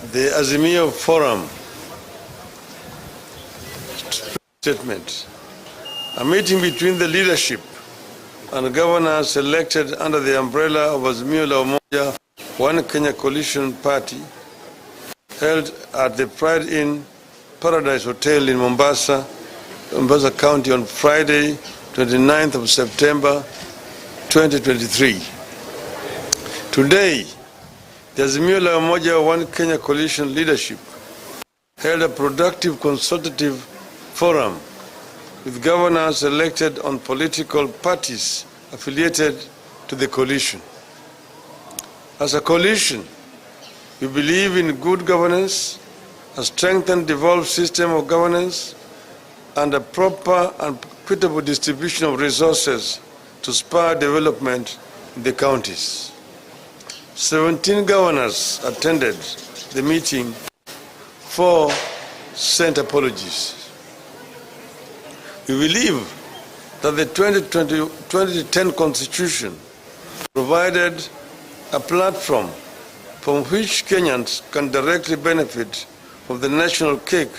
The Azimio Forum statement. A meeting between the leadership and governors elected under the umbrella of Azimio la Umoja One Kenya Coalition Party held at the Pride Inn Paradise Hotel in Mombasa, Mombasa County on Friday, 29th of September 2023. Today, the Azimio la Umoja One Kenya Coalition leadership held a productive consultative forum with governors elected on political parties affiliated to the coalition. As a coalition, we believe in good governance, a strengthened, devolved system of governance, and a proper and equitable distribution of resources to spur development in the counties. 17 governors attended the meeting. 4 sent apologies. We believe that the 2010 Constitution provided a platform from which Kenyans can directly benefit from the national cake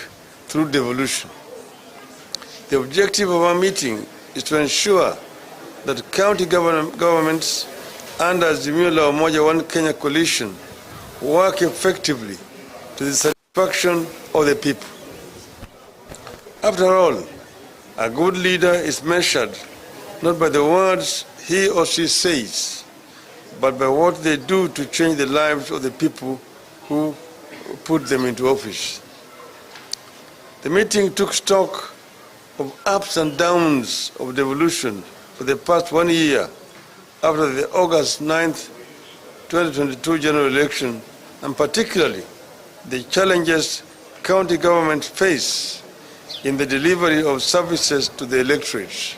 through devolution. The objective of our meeting is to ensure that county governments under Azimio la Umoja One Kenya Coalition work effectively to the satisfaction of the people. After all, a good leader is measured not by the words he or she says, but by what they do to change the lives of the people who put them into office. The meeting took stock of ups and downs of devolution for the past 1 year after the August 9th, 2022 general election, and particularly the challenges county governments face in the delivery of services to the electorate.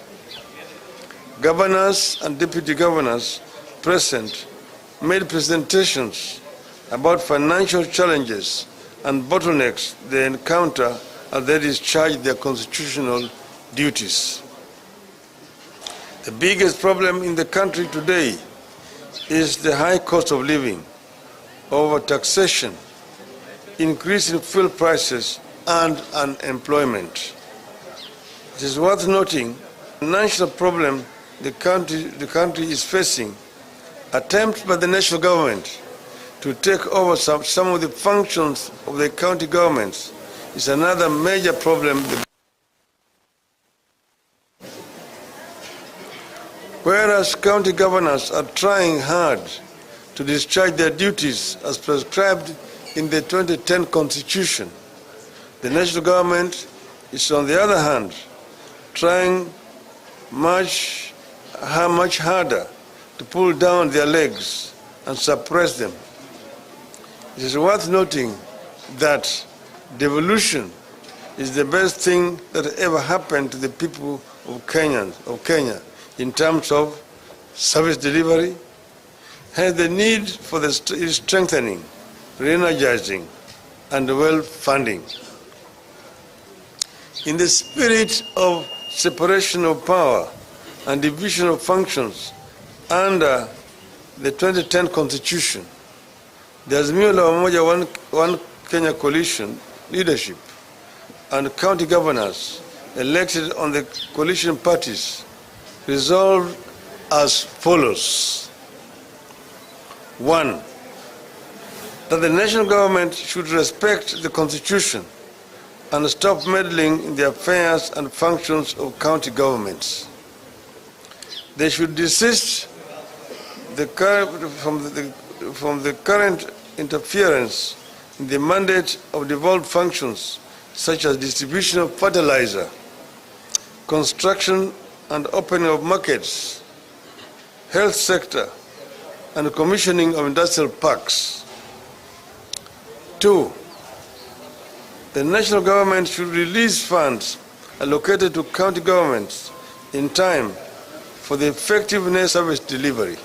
Governors and deputy governors present made presentations about financial challenges and bottlenecks they encounter as they discharge their constitutional duties. The biggest problem in the country today is the high cost of living, over-taxation, increase in fuel prices, and unemployment. It is worth noting the financial problem the country is facing. Attempts by the national government to take over some of the functions of the county governments is another major problem. Whereas county governors are trying hard to discharge their duties as prescribed in the 2010 Constitution, the national government is, on the other hand, trying much harder to pull down their legs and suppress them. It is worth noting that devolution is the best thing that ever happened to the people of Kenya in terms of service delivery, hence the need for the strengthening, re-energizing, and well-funding. In the spirit of separation of power and division of functions under the 2010 Constitution, the Azimio la Umoja One Kenya Coalition leadership and county governors elected on the coalition parties resolved as follows. 1. That the national government should respect the Constitution and stop meddling in the affairs and functions of county governments. They should desist from the current interference in the mandate of devolved functions such as distribution of fertilizer, construction and opening of markets, health sector, and commissioning of industrial parks. 2. The national government should release funds allocated to county governments in time for the effectiveness service delivery.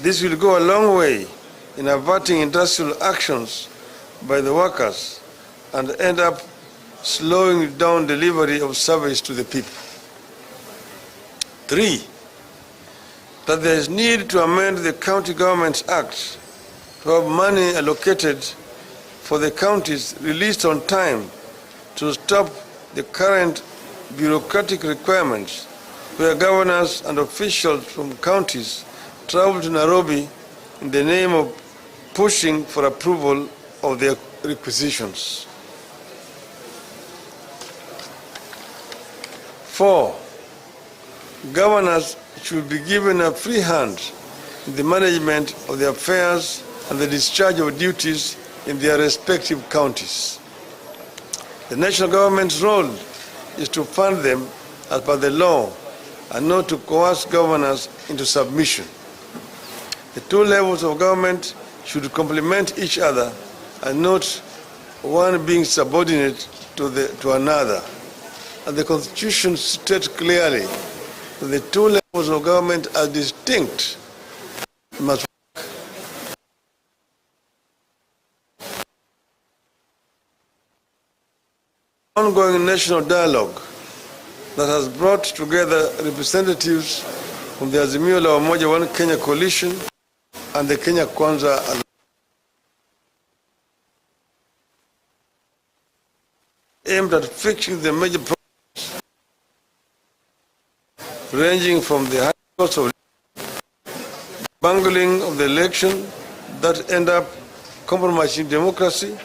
This will go a long way in averting industrial actions by the workers and end up slowing down delivery of service to the people. 3. That there is need to amend the County Governments Act to have money allocated for the counties released on time to stop the current bureaucratic requirements where governors and officials from counties travel to Nairobi in the name of pushing for approval of their requisitions. 4. Governors should be given a free hand in the management of their affairs and the discharge of duties in their respective counties. The national government's role is to fund them as per the law and not to coerce governors into submission. The two levels of government should complement each other and not one being subordinate to another. And the Constitution states clearly that the two levels of government are distinct. Must ongoing national dialogue that has brought together representatives from the Azimio la Umoja One Kenya coalition and the Kenya Kwanza aimed at fixing the major problems ranging from the high cost of bungling of the election that end up compromising democracy,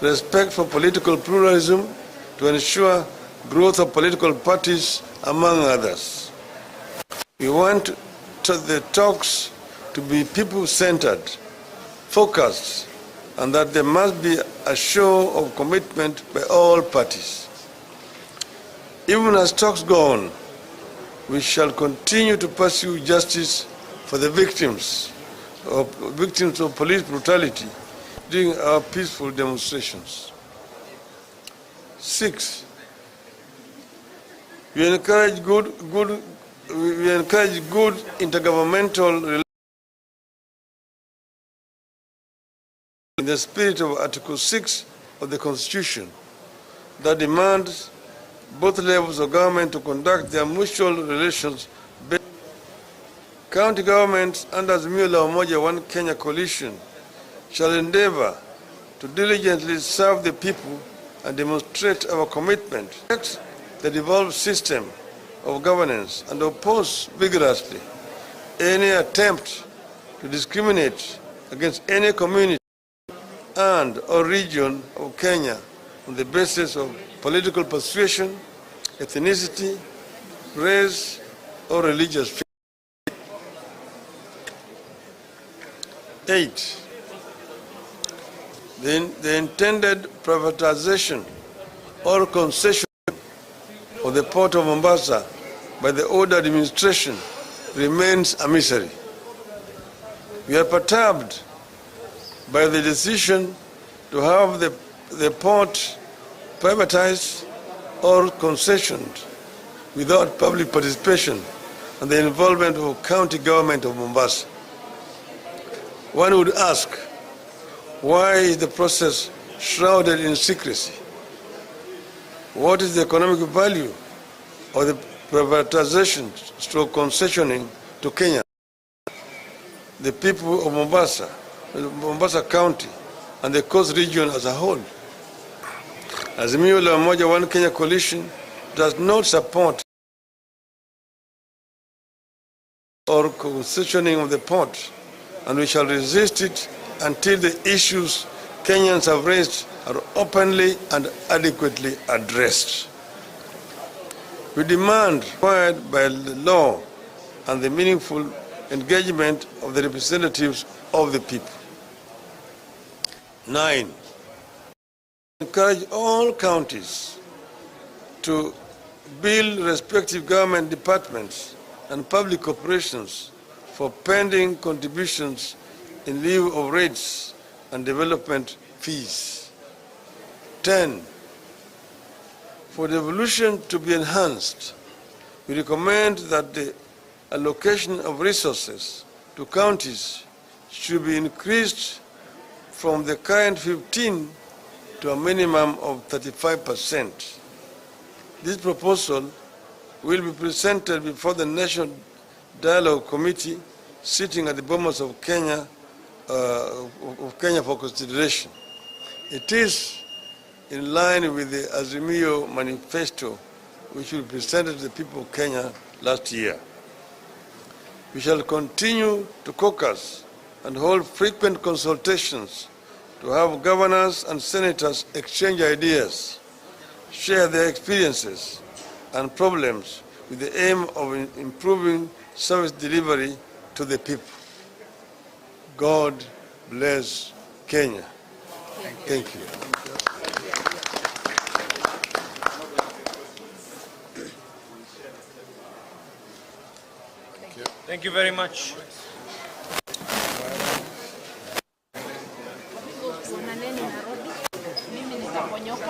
respect for political pluralism to ensure growth of political parties, among others. We want the talks to be people-centered, focused, and that there must be a show of commitment by all parties. Even as talks go on, we shall continue to pursue justice for the victims of police brutality during our peaceful demonstrations. 6. We encourage good intergovernmental relations in the spirit of Article 6 of the Constitution that demands both levels of government to conduct their mutual relations. County governments under Azimio la Umoja One Kenya coalition shall endeavor to diligently serve the people and demonstrate our commitment to the devolved system of governance and oppose vigorously any attempt to discriminate against any community and or region of Kenya on the basis of political persuasion, ethnicity, race, or religious faith. 8. The intended privatization or concession of the port of Mombasa by the old administration remains a mystery. We are perturbed by the decision to have the port privatized or concessioned without public participation and the involvement of county government of Mombasa. One would ask, why is the process shrouded in secrecy? What is the economic value of the privatization stroke concessioning to Kenya, the people of Mombasa County, and the coast region as a whole? Azimio la Umoja One Kenya coalition does not support or concessioning of the port, and we shall resist it until the issues Kenyans have raised are openly and adequately addressed. We demand, required by the law, and the meaningful engagement of the representatives of the people. 9. Encourage all counties to build respective government departments and public corporations for pending contributions in lieu of rates and development fees. 10. For devolution to be enhanced, we recommend that the allocation of resources to counties should be increased from the current 15 to a minimum of 35%. This proposal will be presented before the National Dialogue Committee sitting at the Bomas of Kenya of Kenya for consideration. It is in line with the Azimio manifesto which we presented to the people of Kenya last year. We shall continue to caucus and hold frequent consultations to have governors and senators exchange ideas, share their experiences and problems with the aim of improving service delivery to the people. God bless Kenya. Thank you. Thank you very much. Mimi nitaponyoka.